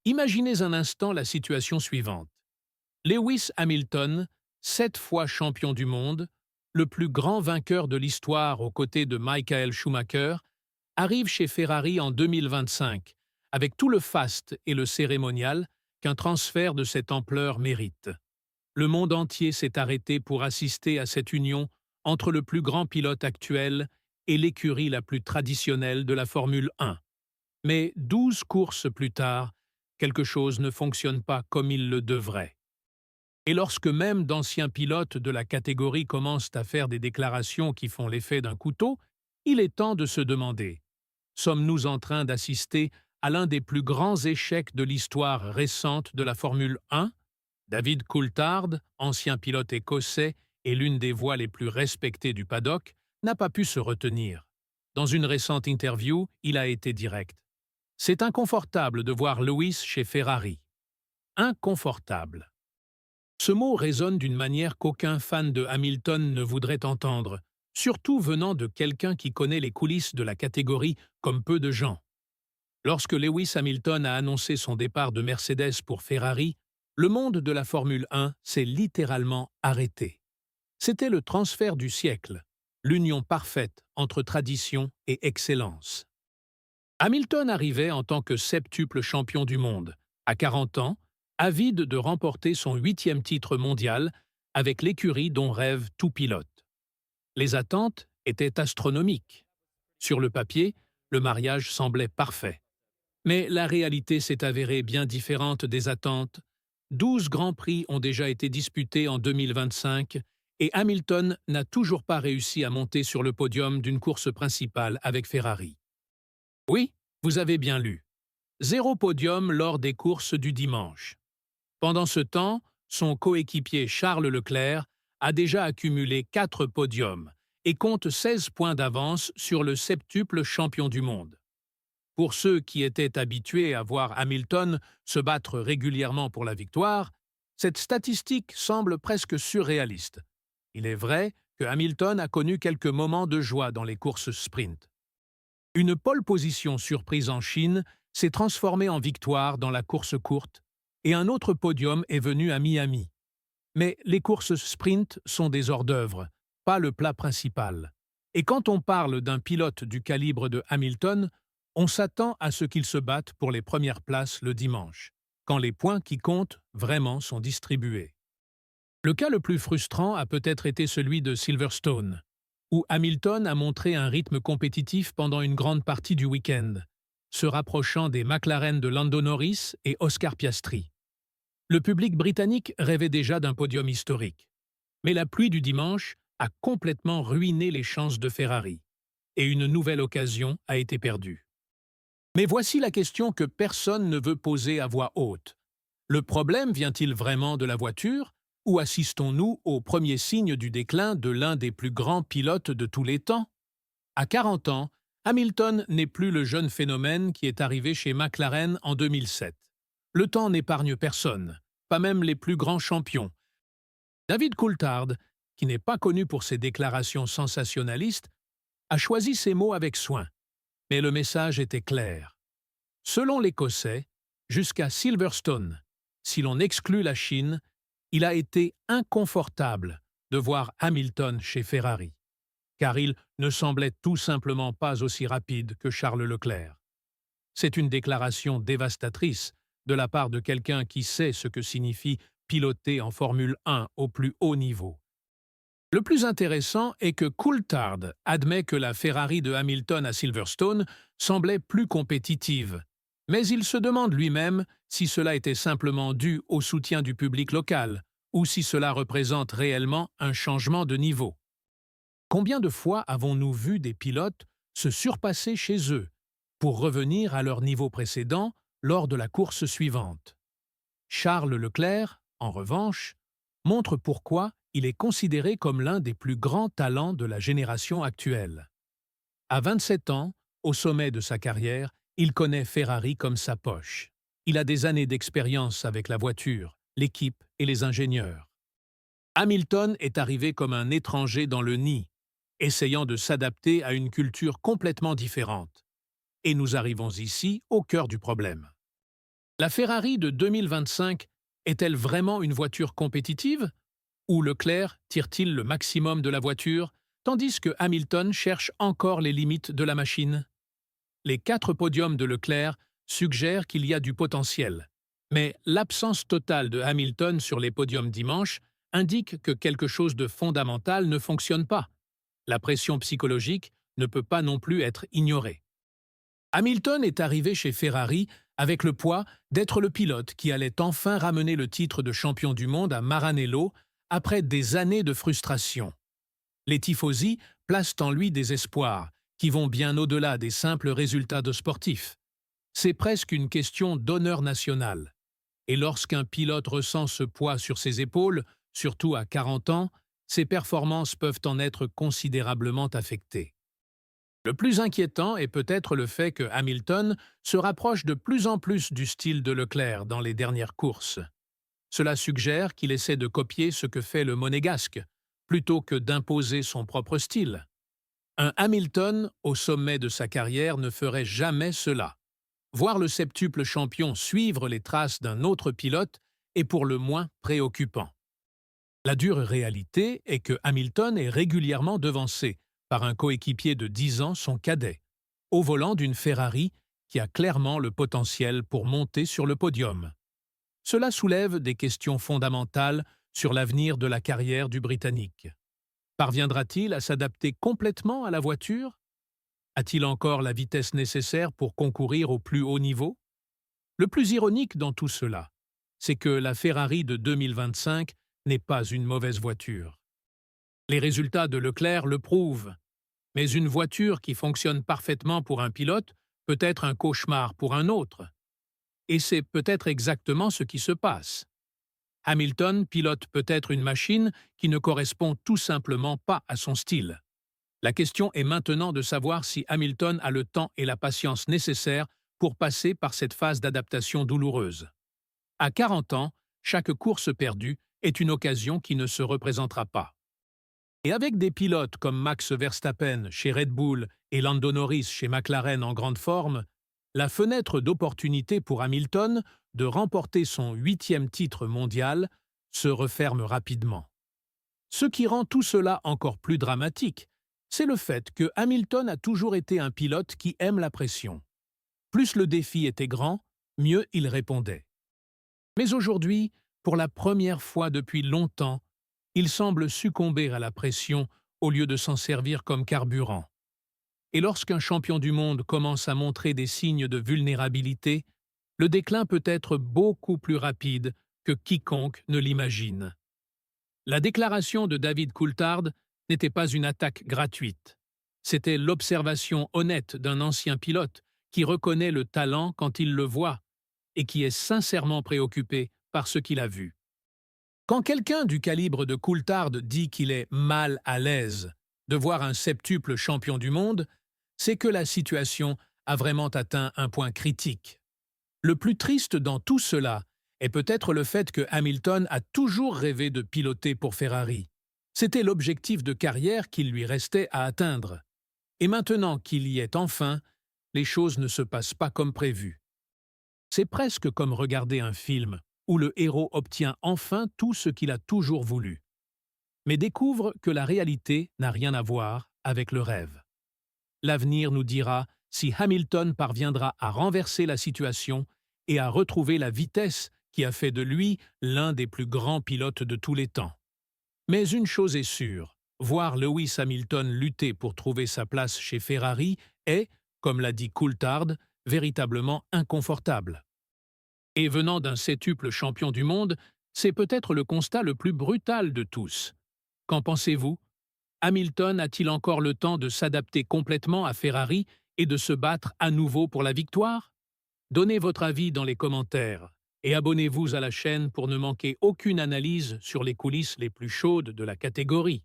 Imaginez un instant la situation suivante. Lewis Hamilton, 7 fois champion du monde, le plus grand vainqueur de l'histoire aux côtés de Michael Schumacher, arrive chez Ferrari en 2025, avec tout le faste et le cérémonial qu'un transfert de cette ampleur mérite. Le monde entier s'est arrêté pour assister à cette union entre le plus grand pilote actuel et l'écurie la plus traditionnelle de la Formule 1. Mais 12 courses plus tard, quelque chose ne fonctionne pas comme il le devrait. Et lorsque même d'anciens pilotes de la catégorie commencent à faire des déclarations qui font l'effet d'un couteau, il est temps de se demander: sommes-nous en train d'assister à l'un des plus grands échecs de l'histoire récente de la Formule 1? David Coulthard, ancien pilote écossais et l'une des voix les plus respectées du paddock, n'a pas pu se retenir. Dans une récente interview, il a été direct. C'est inconfortable de voir Lewis chez Ferrari. Inconfortable. Ce mot résonne d'une manière qu'aucun fan de Hamilton ne voudrait entendre, surtout venant de quelqu'un qui connaît les coulisses de la catégorie comme peu de gens. Lorsque Lewis Hamilton a annoncé son départ de Mercedes pour Ferrari, le monde de la Formule 1 s'est littéralement arrêté. C'était le transfert du siècle, l'union parfaite entre tradition et excellence. Hamilton arrivait en tant que septuple champion du monde, à 40 ans, avide de remporter son 8e titre mondial avec l'écurie dont rêve tout pilote. Les attentes étaient astronomiques. Sur le papier, le mariage semblait parfait. Mais la réalité s'est avérée bien différente des attentes. 12 Grands Prix ont déjà été disputés en 2025 et Hamilton n'a toujours pas réussi à monter sur le podium d'une course principale avec Ferrari. Oui, vous avez bien lu. 0 podium lors des courses du dimanche. Pendant ce temps, son coéquipier Charles Leclerc a déjà accumulé 4 podiums et compte 16 points d'avance sur le septuple champion du monde. Pour ceux qui étaient habitués à voir Hamilton se battre régulièrement pour la victoire, cette statistique semble presque surréaliste. Il est vrai que Hamilton a connu quelques moments de joie dans les courses sprint. Une pole position surprise en Chine s'est transformée en victoire dans la course courte et un autre podium est venu à Miami. Mais les courses sprint sont des hors-d'œuvre, pas le plat principal. Et quand on parle d'un pilote du calibre de Hamilton, on s'attend à ce qu'il se batte pour les premières places le dimanche, quand les points qui comptent vraiment sont distribués. Le cas le plus frustrant a peut-être été celui de Silverstone, où Hamilton a montré un rythme compétitif pendant une grande partie du week-end, se rapprochant des McLaren de Lando Norris et Oscar Piastri. Le public britannique rêvait déjà d'un podium historique. Mais la pluie du dimanche a complètement ruiné les chances de Ferrari, et une nouvelle occasion a été perdue. Mais voici la question que personne ne veut poser à voix haute. Le problème vient-il vraiment de la voiture, ou assistons-nous au premier signe du déclin de l'un des plus grands pilotes de tous les temps? À 40 ans, Hamilton n'est plus le jeune phénomène qui est arrivé chez McLaren en 2007. Le temps n'épargne personne, pas même les plus grands champions. David Coulthard, qui n'est pas connu pour ses déclarations sensationnalistes, a choisi ses mots avec soin. Mais le message était clair. Selon l'Écossais, jusqu'à Silverstone, si l'on exclut la Chine, il a été inconfortable de voir Hamilton chez Ferrari, car il ne semblait tout simplement pas aussi rapide que Charles Leclerc. C'est une déclaration dévastatrice de la part de quelqu'un qui sait ce que signifie piloter en Formule 1 au plus haut niveau. Le plus intéressant est que Coulthard admet que la Ferrari de Hamilton à Silverstone semblait plus compétitive, mais il se demande lui-même si cela était simplement dû au soutien du public local ou si cela représente réellement un changement de niveau. Combien de fois avons-nous vu des pilotes se surpasser chez eux pour revenir à leur niveau précédent lors de la course suivante? Charles Leclerc, en revanche, montre pourquoi il est considéré comme l'un des plus grands talents de la génération actuelle. À 27 ans, au sommet de sa carrière, il connaît Ferrari comme sa poche. Il a des années d'expérience avec la voiture, l'équipe et les ingénieurs. Hamilton est arrivé comme un étranger dans le nid, essayant de s'adapter à une culture complètement différente. Et nous arrivons ici au cœur du problème. La Ferrari de 2025 est-elle vraiment une voiture compétitive? Ou Leclerc tire-t-il le maximum de la voiture, tandis que Hamilton cherche encore les limites de la machine? Les 4 podiums de Leclerc suggèrent qu'il y a du potentiel. Mais l'absence totale de Hamilton sur les podiums dimanche indique que quelque chose de fondamental ne fonctionne pas. La pression psychologique ne peut pas non plus être ignorée. Hamilton est arrivé chez Ferrari avec le poids d'être le pilote qui allait enfin ramener le titre de champion du monde à Maranello après des années de frustration. Les tifosi placent en lui des espoirs qui vont bien au-delà des simples résultats de sportifs. C'est presque une question d'honneur national. Et lorsqu'un pilote ressent ce poids sur ses épaules, surtout à 40 ans, ses performances peuvent en être considérablement affectées. Le plus inquiétant est peut-être le fait que Hamilton se rapproche de plus en plus du style de Leclerc dans les dernières courses. Cela suggère qu'il essaie de copier ce que fait le monégasque, plutôt que d'imposer son propre style. Un Hamilton, au sommet de sa carrière, ne ferait jamais cela. Voir le septuple champion suivre les traces d'un autre pilote est pour le moins préoccupant. La dure réalité est que Hamilton est régulièrement devancé par un coéquipier de 10 ans, son cadet, au volant d'une Ferrari qui a clairement le potentiel pour monter sur le podium. Cela soulève des questions fondamentales sur l'avenir de la carrière du Britannique. Parviendra-t-il à s'adapter complètement à la voiture? A-t-il encore la vitesse nécessaire pour concourir au plus haut niveau? Le plus ironique dans tout cela, c'est que la Ferrari de 2025 n'est pas une mauvaise voiture. Les résultats de Leclerc le prouvent. Mais une voiture qui fonctionne parfaitement pour un pilote peut être un cauchemar pour un autre. Et c'est peut-être exactement ce qui se passe. Hamilton pilote peut-être une machine qui ne correspond tout simplement pas à son style. La question est maintenant de savoir si Hamilton a le temps et la patience nécessaires pour passer par cette phase d'adaptation douloureuse. À 40 ans, chaque course perdue est une occasion qui ne se représentera pas. Et avec des pilotes comme Max Verstappen chez Red Bull et Lando Norris chez McLaren en grande forme, la fenêtre d'opportunité pour Hamilton de remporter son 8e titre mondial se referme rapidement. Ce qui rend tout cela encore plus dramatique, c'est le fait que Hamilton a toujours été un pilote qui aime la pression. Plus le défi était grand, mieux il répondait. Mais aujourd'hui, pour la première fois depuis longtemps, il semble succomber à la pression au lieu de s'en servir comme carburant. Et lorsqu'un champion du monde commence à montrer des signes de vulnérabilité, le déclin peut être beaucoup plus rapide que quiconque ne l'imagine. La déclaration de David Coulthard n'était pas une attaque gratuite. C'était l'observation honnête d'un ancien pilote qui reconnaît le talent quand il le voit et qui est sincèrement préoccupé par ce qu'il a vu. Quand quelqu'un du calibre de Coulthard dit qu'il est mal à l'aise de voir un septuple champion du monde, c'est que la situation a vraiment atteint un point critique. Le plus triste dans tout cela est peut-être le fait que Hamilton a toujours rêvé de piloter pour Ferrari. C'était l'objectif de carrière qu'il lui restait à atteindre. Et maintenant qu'il y est enfin, les choses ne se passent pas comme prévu. C'est presque comme regarder un film où le héros obtient enfin tout ce qu'il a toujours voulu, mais découvre que la réalité n'a rien à voir avec le rêve. L'avenir nous dira si Hamilton parviendra à renverser la situation et à retrouver la vitesse qui a fait de lui l'un des plus grands pilotes de tous les temps. Mais une chose est sûre, voir Lewis Hamilton lutter pour trouver sa place chez Ferrari est, comme l'a dit Coulthard, véritablement inconfortable. Et venant d'un septuple champion du monde, c'est peut-être le constat le plus brutal de tous. Qu'en pensez-vous? Hamilton a-t-il encore le temps de s'adapter complètement à Ferrari et de se battre à nouveau pour la victoire? Donnez votre avis dans les commentaires et abonnez-vous à la chaîne pour ne manquer aucune analyse sur les coulisses les plus chaudes de la catégorie.